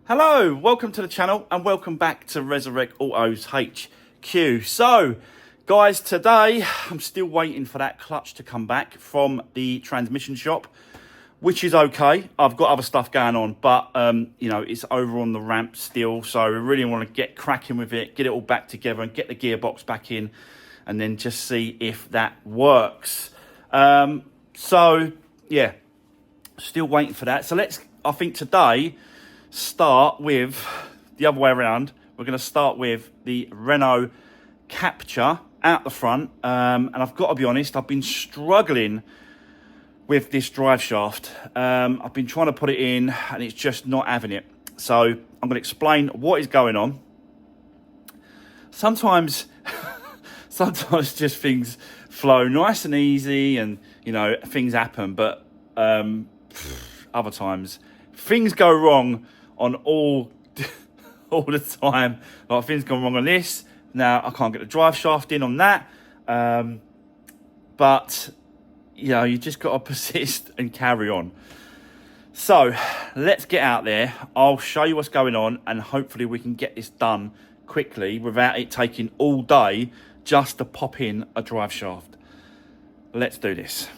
Hello, welcome to the channel and welcome back to Resurwreck Autos HQ. So, guys, today I'm still waiting for that clutch to come back from the transmission shop, which is okay. I've got other stuff going on, but, you know, it's over on the ramp still. So, we really want to get cracking with it, get it all back together and get the gearbox back in and then just see if that works. So, yeah, still waiting for that. So, I think today, start with the other way around. We're going to start with the Renault Capture out the front, and I've got to be honest, I've been struggling with this drive shaft. I've been trying to put it in and it's just not having it. So I'm going to explain what is going on. Sometimes just things flow nice and easy and, you know, things happen, but other times things go wrong on all the time. Like, things gone wrong on this. Now I can't get the drive shaft in on that. But you know, you just got to persist and carry on. So let's get out there. I'll show you what's going on and hopefully we can get this done quickly without it taking all day just to pop in a drive shaft. Let's do this.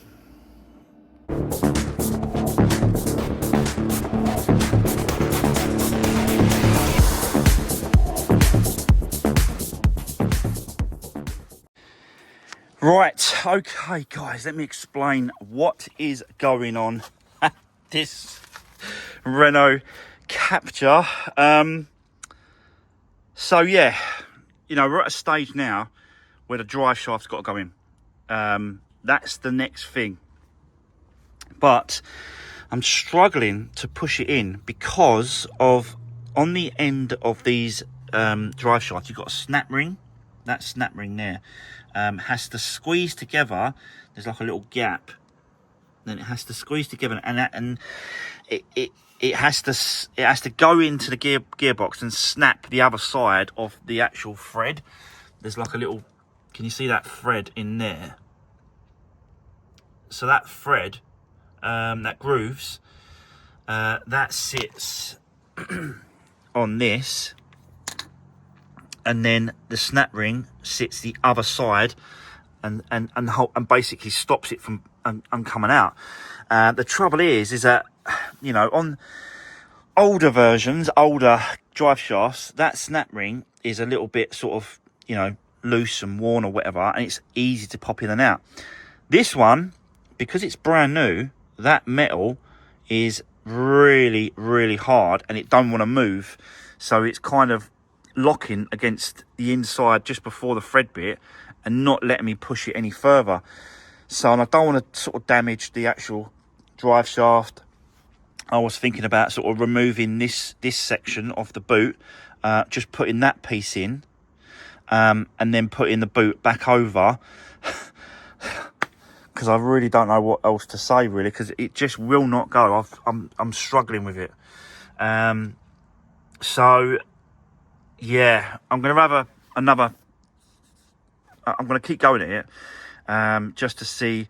Right, okay guys, let me explain what is going on at this Renault Capture. So yeah, you know, we're at a stage now where the drive shaft's got to go in. That's the next thing. But I'm struggling to push it in because of, on the end of these drive shafts, you've got a snap ring. That snap ring there has to squeeze together. There's like a little gap. Then it has to squeeze together, and it has to go into the gearbox and snap the other side of the actual thread. There's like a little. Can you see that thread in there? So that thread, that grooves, that sits on this. And then the snap ring sits the other side and basically stops it from coming out. The trouble is that, you know, on older versions, older drive shafts, that snap ring is a little bit sort of, you know, loose and worn or whatever, and it's easy to pop in and out. This one, because it's brand new, that metal is really, really hard and it don't want to move. So it's kind of locking against the inside just before the thread bit and not letting me push it any further. So, and I don't want to sort of damage the actual drive shaft. I was thinking about sort of removing this section of the boot, just putting that piece in, and then putting the boot back over, because I really don't know what else to say really, because it just will not go. I'm struggling with it. So yeah, I'm going to have another. I'm going to keep going at it, just to see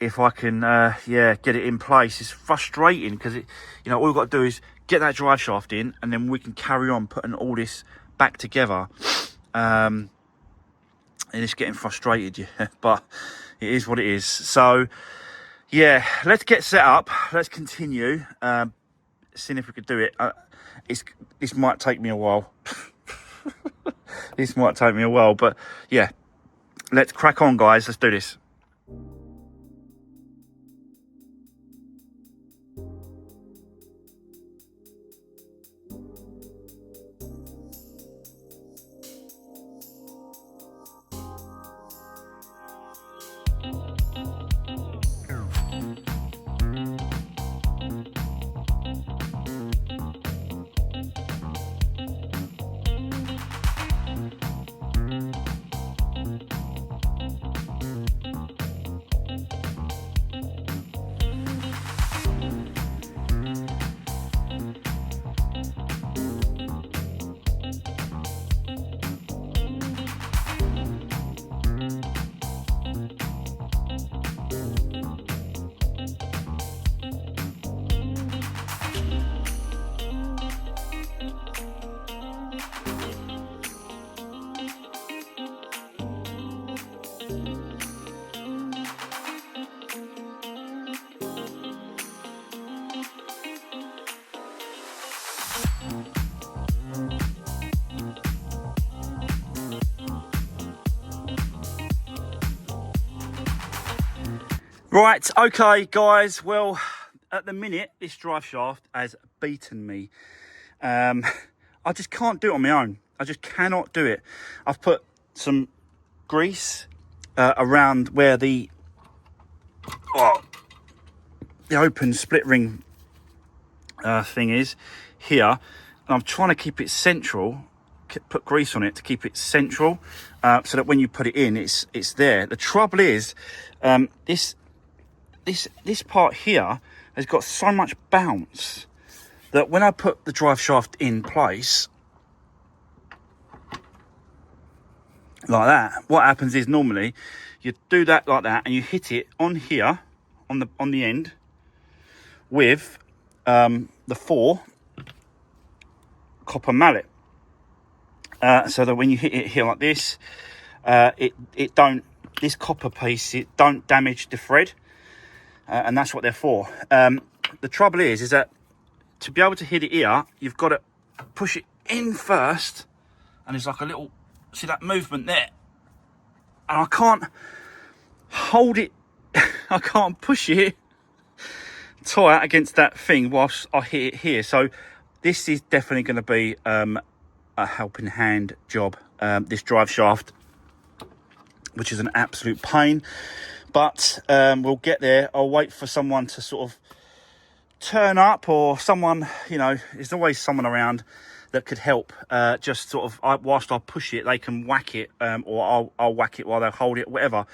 if I can, yeah, get it in place. It's frustrating because you know, all we've got to do is get that drive shaft in, and then we can carry on putting all this back together. And it's getting frustrated, yeah, but it is what it is. So yeah, let's get set up. Let's continue, seeing if we could do it. This might take me a while. This might take me a while, but yeah, let's crack on, guys. Let's do this. Right, okay guys, well at the minute this drive shaft has beaten me. I just can't do it on my own. I just cannot do it. I've put some grease around where the open split ring thing is here, and I'm trying to keep it central, put grease on it to keep it central, so that when you put it in, it's there. The trouble is, this part here has got so much bounce that when I put the drive shaft in place like that, what happens is normally you do that like that and you hit it on here on the end with the 4 copper mallet, so that when you hit it here like this, this copper piece, it don't damage the thread, and that's what they're for. The trouble is that to be able to hit it here, you've got to push it in first, and there's like a little, see that movement there, and I can't hold it. I can't push it tight against that thing whilst I hit it here. So this is definitely going to be a helping hand job, this drive shaft, which is an absolute pain, but we'll get there. I'll wait for someone to sort of turn up, or someone, you know, there's always someone around that could help, just sort of whilst I push it, they can whack it, or I'll whack it while they hold it, whatever.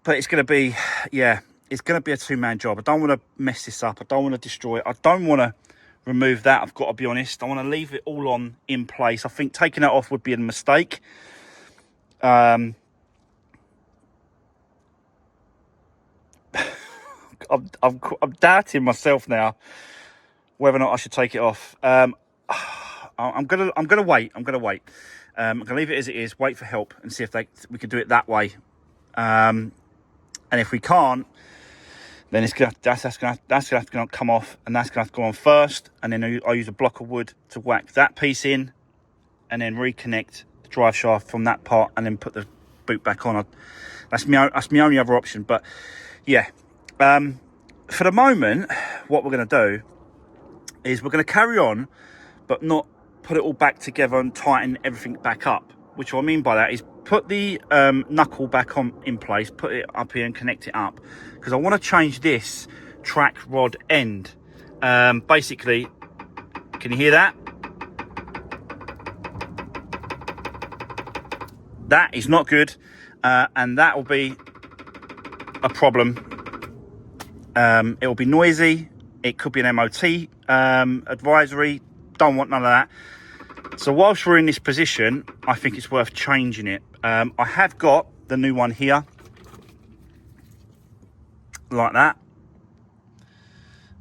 But it's going to be, yeah, it's going to be a 2-man job. I don't want to mess this up. I don't want to destroy it. I don't want to remove that, I've got to be honest. I want to leave it all on in place. I think taking that off would be a mistake. I'm doubting myself now whether or not I should take it off. I'm gonna wait. I'm gonna leave it as it is. Wait for help and see if we can do it that way. And if we can't, then that's gonna have to come off, and that's gonna have to go on first. And then I'll use a block of wood to whack that piece in, and then reconnect the drive shaft from that part, and then put the boot back on. That's my only other option. But yeah, for the moment, what we're going to do is we're going to carry on, but not put it all back together and tighten everything back up. Which what I mean by that is put the knuckle back on in place, put it up here and connect it up, because I want to change this track rod end. Basically, can you hear that? That is not good, and that will be a problem. It will be noisy. It could be an MOT advisory. Don't want none of that. So whilst we're in this position, I think it's worth changing it. I have got the new one here, like that.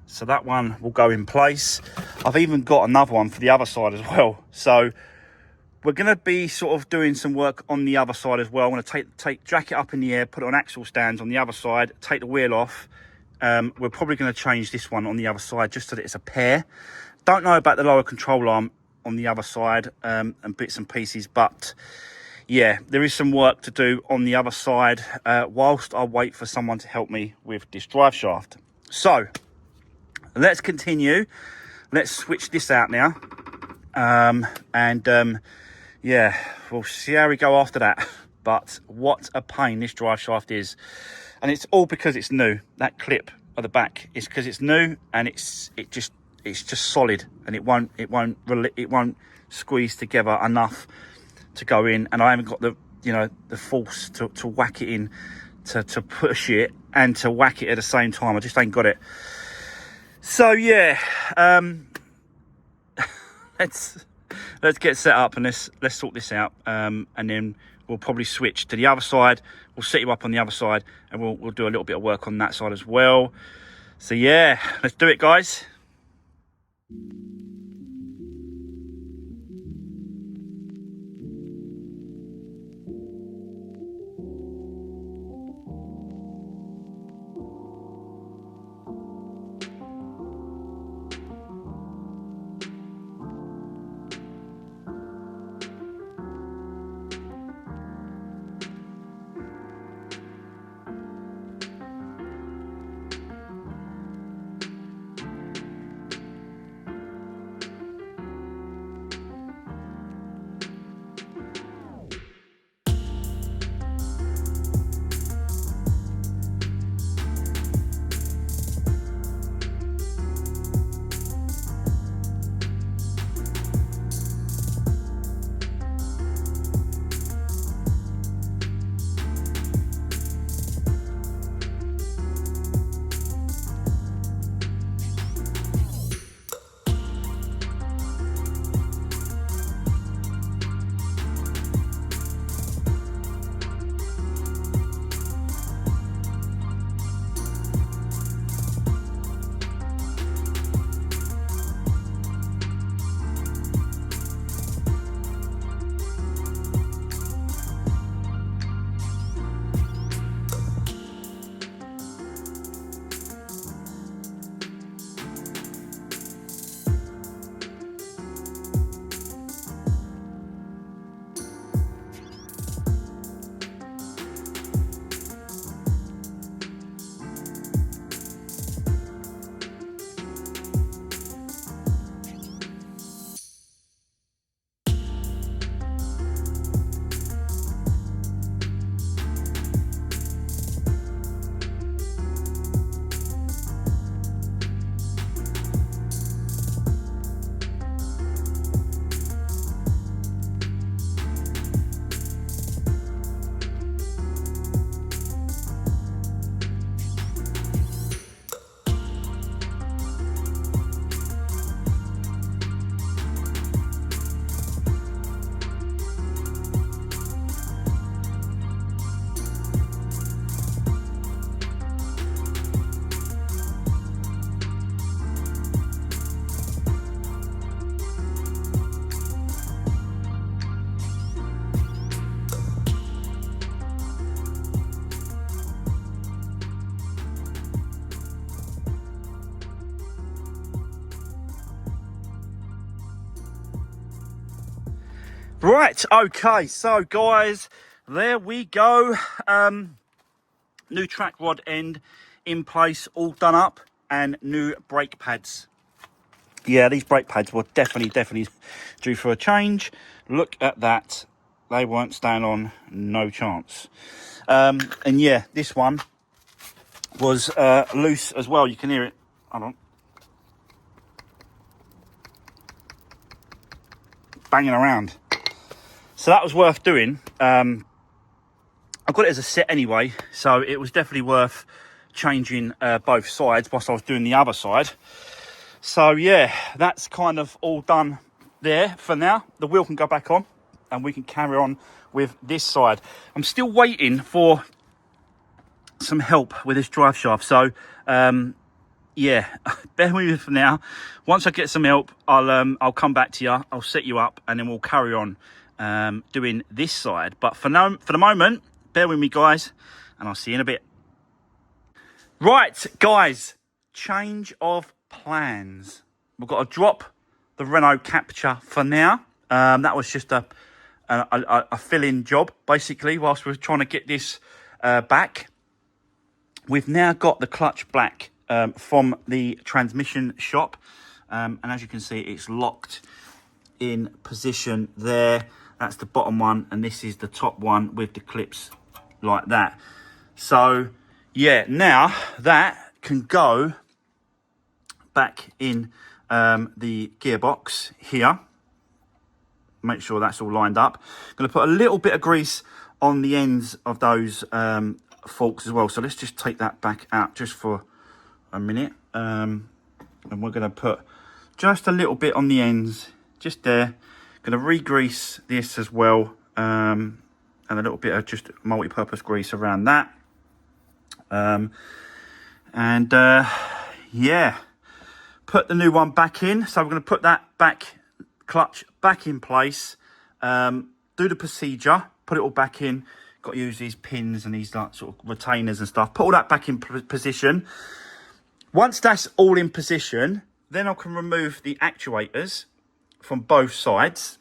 So that one will go in place. I've even got another one for the other side as well. So we're going to be sort of doing some work on the other side as well. I'm going to jack it up in the air, put it on axle stands on the other side, take the wheel off. We're probably going to change this one on the other side just so that it's a pair. Don't know about the lower control arm on the other side, and bits and pieces, but yeah, there is some work to do on the other side whilst I wait for someone to help me with this drive shaft. So let's continue. Let's switch this out now, and yeah, we'll see how we go after that. But what a pain this drive shaft is, and it's all because it's new. That clip at the back is because it's new, and it's just solid, and it won't squeeze together enough to go in, and I haven't got the force to whack it in, to push it and to whack it at the same time. I just ain't got it. So yeah, let's get set up and let's sort this out, and then we'll probably switch to the other side. We'll set you up on the other side, and we'll do a little bit of work on that side as well. So yeah, let's do it, guys. Right, okay, so guys, there we go. New track rod end in place, all done up, and new brake pads. Yeah, these brake pads were definitely due for a change. Look at that. They weren't staying on, no chance. And yeah, this one was loose as well. You can hear it. Hold on. Banging around. So that was worth doing. I got it as a set anyway, so it was definitely worth changing both sides whilst I was doing the other side. So yeah, that's kind of all done there for now. The wheel can go back on and we can carry on with this side. I'm still waiting for some help with this drive shaft, so yeah, bear with me for now. Once I get some help, I'll come back to you, I'll set you up, and then we'll carry on doing this side. But for now, for the moment, bear with me guys, and I'll see you in a bit. Right guys, change of plans. We've got to drop the Renault Capture for now. That was just a fill-in job basically whilst we're trying to get this back. We've now got the clutch back from the transmission shop, and as you can see, it's locked in position there. That's the bottom one, and this is the top one with the clips like that. So yeah, now that can go back in the gearbox here. Make sure that's all lined up. I'm going to put a little bit of grease on the ends of those forks as well. So let's just take that back out just for a minute. And we're going to put just a little bit on the ends, just there. Going to re-grease this as well. And a little bit of just multi-purpose grease around that. Yeah, put the new one back in. So we're going to put that clutch back in place, do the procedure, put it all back in. Got to use these pins and these like sort of retainers and stuff, put all that back in position. Once that's all in position, then I can remove the actuators from both sides.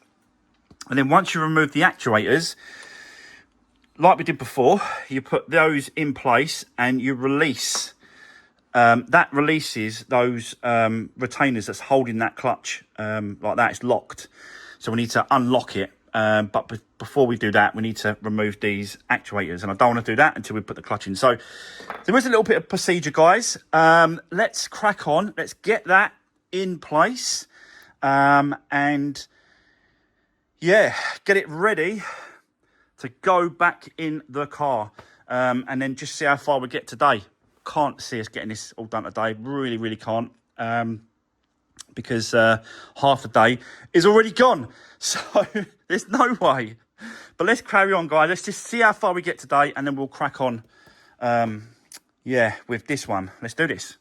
And then once you remove the actuators, like we did before, you put those in place and you release. That releases those retainers that's holding that clutch like that. It's locked, so we need to unlock it. But before we do that, we need to remove these actuators, and I don't want to do that until we put the clutch in. So there is a little bit of procedure, guys. Let's crack on. Let's get that in place, and yeah, get it ready to go back in the car, and then just see how far we get today. Can't see us getting this all done today. Really can't, because half the day is already gone. So there's no way. But let's carry on, guys. Let's just see how far we get today, and then we'll crack on, yeah, with this one. Let's do this.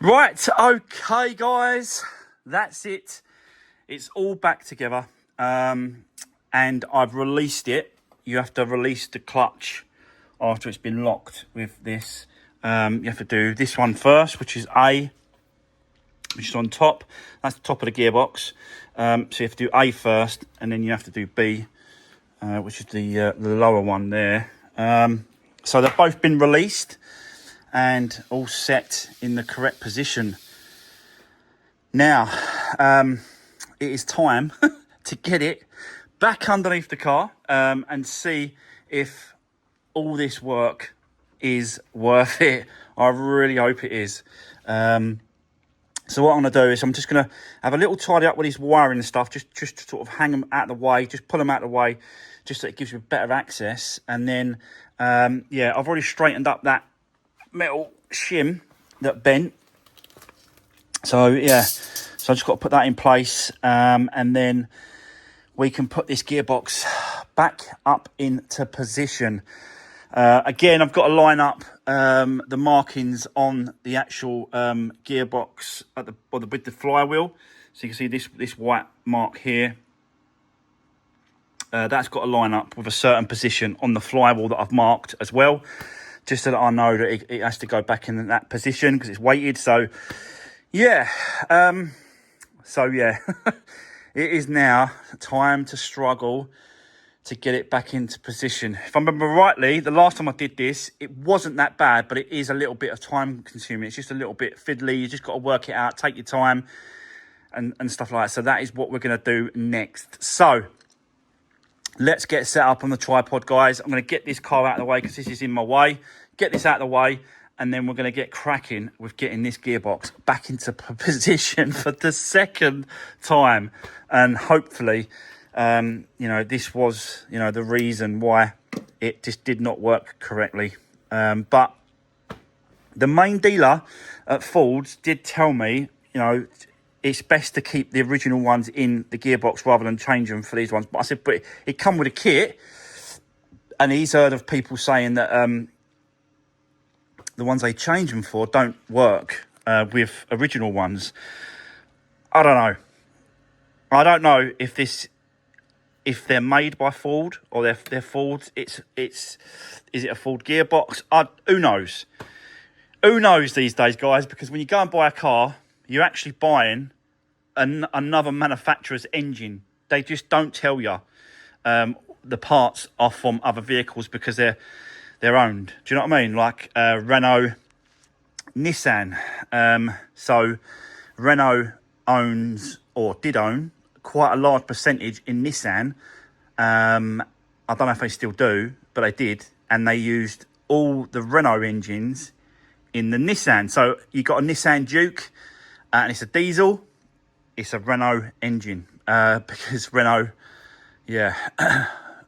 Right, okay guys, that's it. It's all back together, and I've released it. You have to release the clutch after it's been locked with this. You have to do this one first, which is A, which is on top. That's the top of the gearbox. So you have to do A first, and then you have to do B, which is the lower one there. So they've both been released and all set in the correct position. Now, it is time to get it back underneath the car and see if all this work is worth it. I really hope it is. So what I'm going to do is I'm just going to have a little tidy up with these wiring and stuff, just to sort of hang them out of the way, just pull them out of the way, just so it gives you better access. And then, yeah, I've already straightened up that metal shim that bent. So, yeah, so I just got to put that in place, and then we can put this gearbox back up into position. Again, I've got to line up the markings on the actual gearbox at with the flywheel. So you can see this white mark here. That's got to line up with a certain position on the flywheel that I've marked as well, just so that I know that it has to go back in that position because it's weighted. So yeah, yeah, it is now time to struggle to get it back into position. If I remember rightly, the last time I did this, it wasn't that bad, but it is a little bit of time consuming. It's just a little bit fiddly. You just got to work it out, take your time and stuff like that. So that is what we're going to do next. So let's get set up on the tripod, guys. I'm going to get this car out of the way because this is in my way. Get this out of the way, and then we're going to get cracking with getting this gearbox back into position for the second time. And hopefully, you know, this was, you know, the reason why it just did not work correctly. But the main dealer at Ford's did tell me, you know, it's best to keep the original ones in the gearbox rather than change them for these ones. But I said, but it come with a kit. And he's heard of people saying that the ones they change them for don't work with original ones. I don't know. I don't know if they're made by Ford or they're Ford's. Is it a Ford gearbox? Who knows? Who knows these days, guys? Because when you go and buy a car, you're actually buying another manufacturer's engine. They just don't tell you the parts are from other vehicles because they're owned. Do you know what I mean? Like Renault, Nissan. So Renault owns, or did own, quite a large percentage in Nissan. I don't know if they still do, but they did. And they used all the Renault engines in the Nissan. So you got a Nissan Duke, and it's a diesel. It's a Renault engine because Renault, yeah,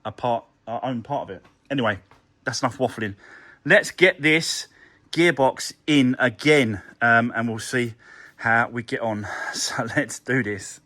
own part of it. Anyway, that's enough waffling. Let's get this gearbox in again, and we'll see how we get on. So let's do this.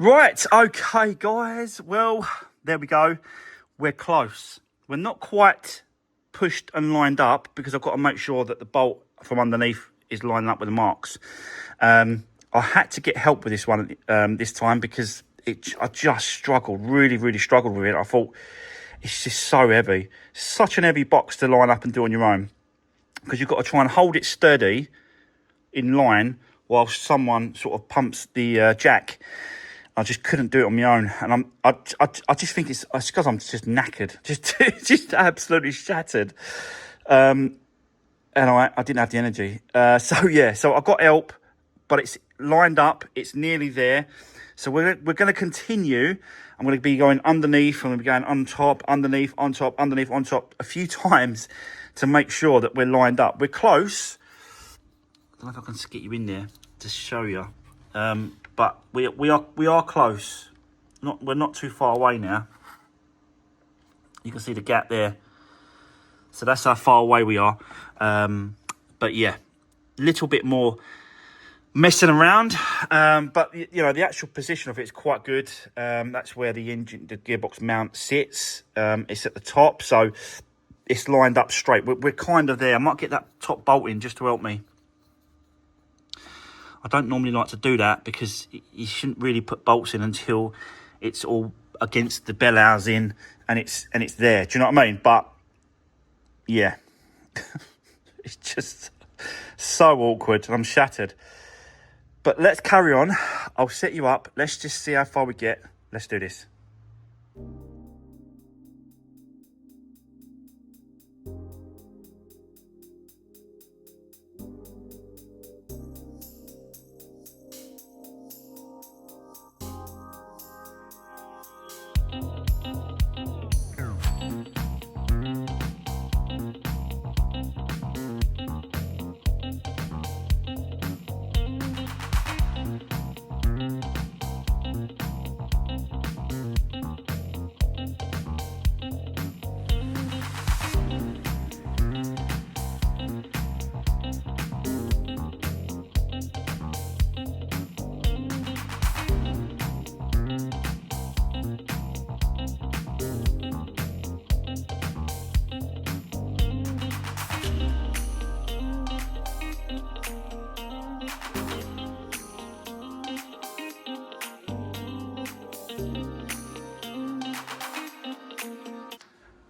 Right, okay, guys. Well, there we go. We're close. We're not quite pushed and lined up because I've got to make sure that the bolt from underneath is lining up with the marks. I had to get help with this one this time because I just struggled, really struggled with it. I thought it's just so heavy. Such an heavy box to line up and do on your own because you've got to try and hold it steady in line while someone sort of pumps the jack. I just couldn't do it on my own, and I just think it's because I'm just knackered, just absolutely shattered, and I didn't have the energy. So I got help, but it's lined up, it's nearly there. So we're going to continue. I'm going to be going underneath, I'm going to be going on top, underneath, on top, underneath, on top a few times to make sure that we're lined up. We're close. I don't know if I can get you in there to show you. But we are close. We're not too far away now. You can see the gap there. So that's how far away we are. But yeah, a little bit more messing around. But you know, the actual position of it is quite good. That's where the gearbox mount sits. It's at the top, so it's lined up straight. We're kind of there. I might get that top bolt in just to help me. I don't normally like to do that because you shouldn't really put bolts in until it's all against the bell housing and it's there. Do you know what I mean? But yeah, it's just so awkward and I'm shattered. But let's carry on. I'll set you up. Let's just see how far we get. Let's do this.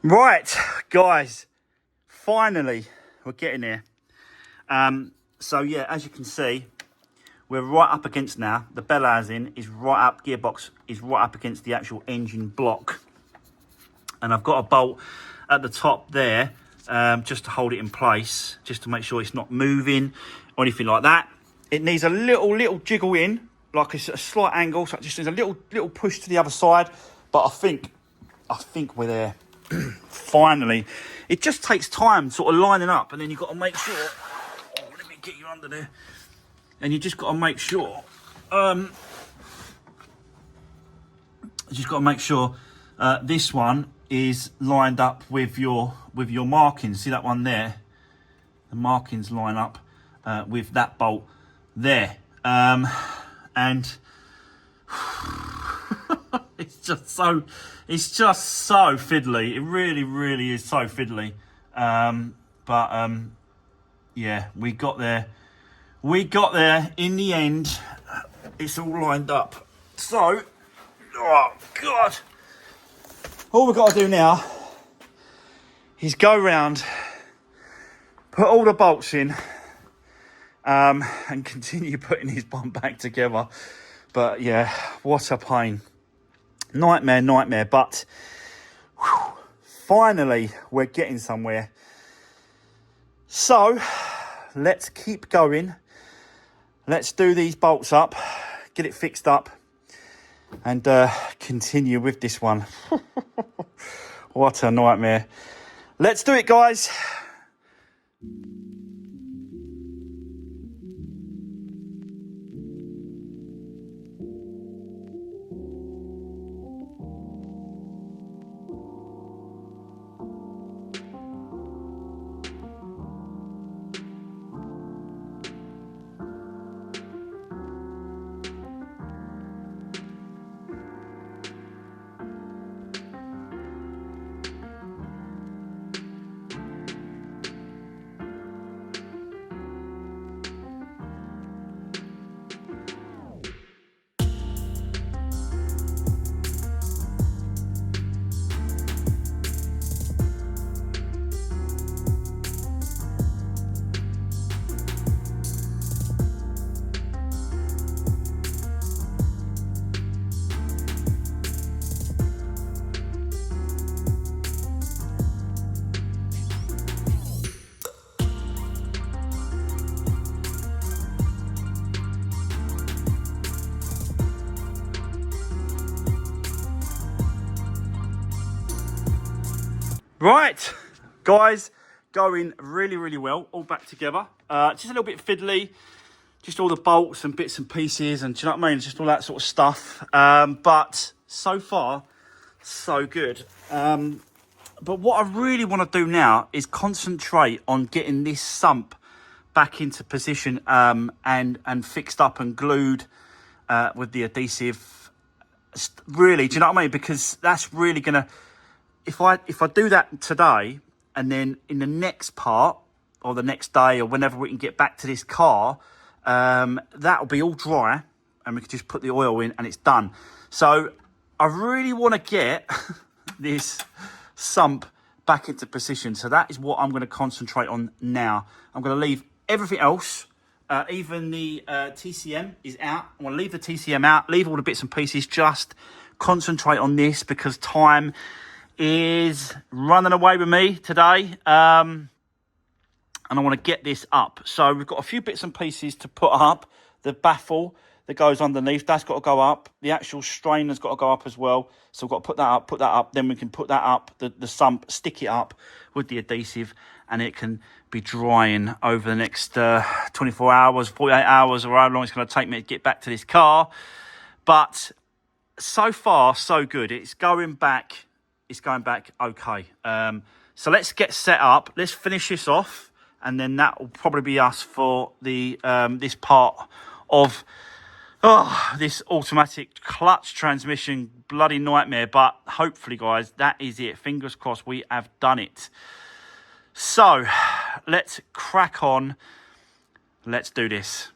Right, guys, finally, we're getting there. So yeah, as you can see, we're right up against now. The bell housing is right up, gearbox is right up against the actual engine block. And I've got a bolt at the top there, just to hold it in place, just to make sure it's not moving or anything like that. It needs a little jiggle in, like a slight angle, so it just needs a little push to the other side. But I think we're there. Finally, it just takes time sort of lining up, and then you've got to make sure, let me get you under there, and you just got to make sure this one is lined up with your markings. See that one there? The markings line up with that bolt there, and it's just so fiddly. It really is so fiddly. Yeah, we got there in the end. It's all lined up. So, oh God, all we've got to do now is go round, put all the bolts in, and continue putting his bomb back together. But yeah, what a pain. Nightmare, but whew, finally we're getting somewhere. So let's keep going. Let's do these bolts up, get it fixed up, and continue with this one. What a nightmare. Let's do it, guys. Right, guys, going really, really well, all back together. Just a little bit fiddly, just all the bolts and bits and pieces, and do you know what I mean? Just all that sort of stuff. But so far, so good. But what I really want to do now is concentrate on getting this sump back into position and fixed up and glued with the adhesive. Really, do you know what I mean? Because that's really going to... If I do that today, and then in the next part, or the next day, or whenever we can get back to this car, that'll be all dry, and we can just put the oil in, and it's done. So I really want to get this sump back into position. So that is what I'm going to concentrate on now. I'm going to leave everything else. Even the TCM is out. I want to leave the TCM out, leave all the bits and pieces, just concentrate on this because time is running away with me today, and I want to get this up. So we've got a few bits and pieces to put up. The baffle that goes underneath, that's got to go up. The actual strainer's got to go up as well. So we've got to put that up. Then we can put that up, the sump, stick it up with the adhesive, and it can be drying over the next 24 hours, 48 hours, or however long it's going to take me to get back to this car. But so far, so good. It's going back okay. So let's get set up. Let's finish this off, and then that will probably be us for the this part of this automatic clutch transmission bloody nightmare. But hopefully, guys, that is it. Fingers crossed we have done it. So let's crack on. Let's do this.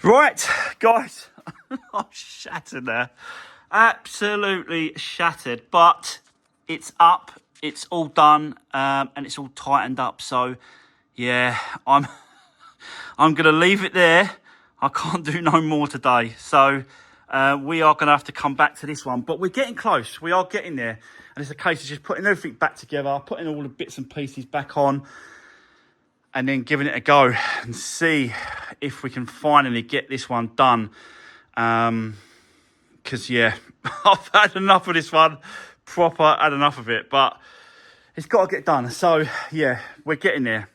Right, guys, I'm shattered there. Absolutely shattered, but it's up, it's all done, and it's all tightened up. So, yeah, I'm going to leave it there. I can't do no more today. So, we are going to have to come back to this one. But we're getting close. We are getting there. And it's a case of just putting everything back together, putting all the bits and pieces back on, and then giving it a go and see if we can finally get this one done. Because, yeah, I've had enough of this one. Proper had enough of it. But it's got to get done. So, yeah, we're getting there.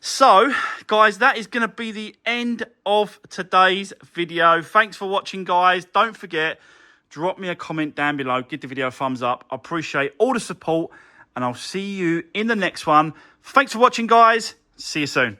So, guys, that is going to be the end of today's video. Thanks for watching, guys. Don't forget, drop me a comment down below. Give the video a thumbs up. I appreciate all the support. And I'll see you in the next one. Thanks for watching, guys. See you soon.